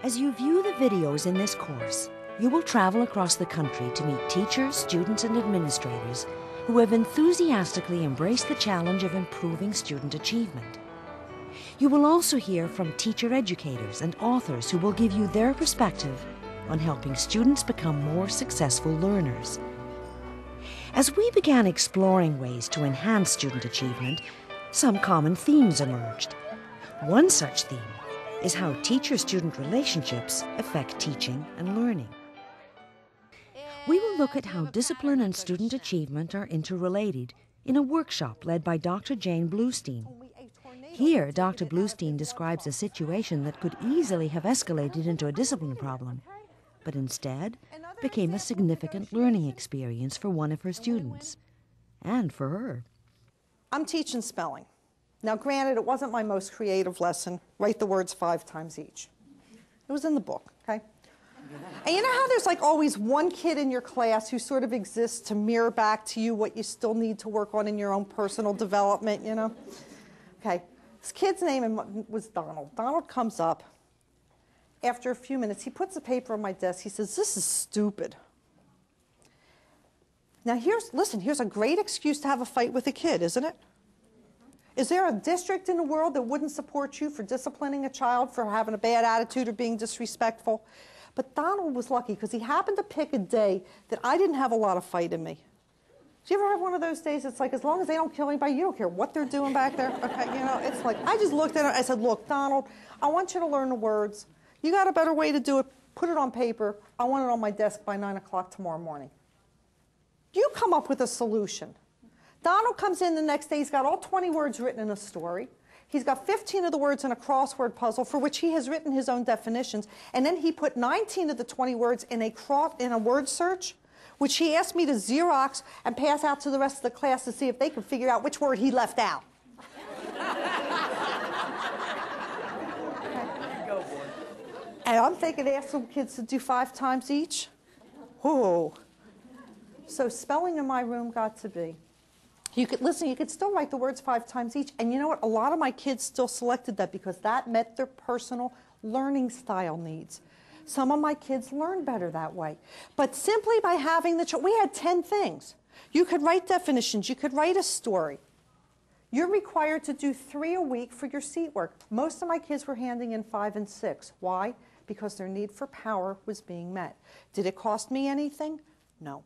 As you view the videos in this course, you will travel across the country to meet teachers, students, and administrators who have enthusiastically embraced the challenge of improving student achievement. You will also hear from teacher educators and authors who will give you their perspective on helping students become more successful learners. As we began exploring ways to enhance student achievement, some common themes emerged. One such theme is how teacher-student relationships affect teaching and learning. We will look at how discipline and student achievement are interrelated in a workshop led by Dr. Jane Bluestein. Here, Dr. Bluestein describes a situation that could easily have escalated into a discipline problem, but instead became a significant learning experience for one of her students, and for her. I'm teaching spelling. Now, granted, it wasn't my most creative lesson, write the words 5 times each. It was in the book, okay? And you know how there's like always one kid in your class who sort of exists to mirror back to you what you still need to work on in your own personal development, you know? Okay, this kid's name was Donald. Donald comes up. After a few minutes, he puts the paper on my desk. He says, "This is stupid." Now, here's a great excuse to have a fight with a kid, isn't it? Is there a district in the world that wouldn't support you for disciplining a child for having a bad attitude or being disrespectful? But Donald was lucky because he happened to pick a day that I didn't have a lot of fight in me. Do you ever have one of those days? It's like, as long as they don't kill anybody, you don't care what they're doing back there. Okay, you know, it's like, I just looked at him. I said, "Look, Donald, I want you to learn the words. You got a better way to do it. Put it on paper. I want it on my desk by 9 o'clock tomorrow morning." You come up with a solution. Donald comes in the next day. He's got all 20 words written in a story. He's got 15 of the words in a crossword puzzle for which he has written his own definitions. And then he put 19 of the 20 words in a word search, which he asked me to Xerox and pass out to the rest of the class to see if they could figure out which word he left out. And I'm thinking, ask some kids to do 5 times each. Oh. So spelling in my room got to be. You could still write the words 5 times each. And you know what? A lot of my kids still selected that because that met their personal learning style needs. Some of my kids learn better that way. But simply by having we had 10 things. You could write definitions. You could write a story. You're required to do 3 a week for your seat work. Most of my kids were handing in 5 and 6. Why? Because their need for power was being met. Did it cost me anything? No.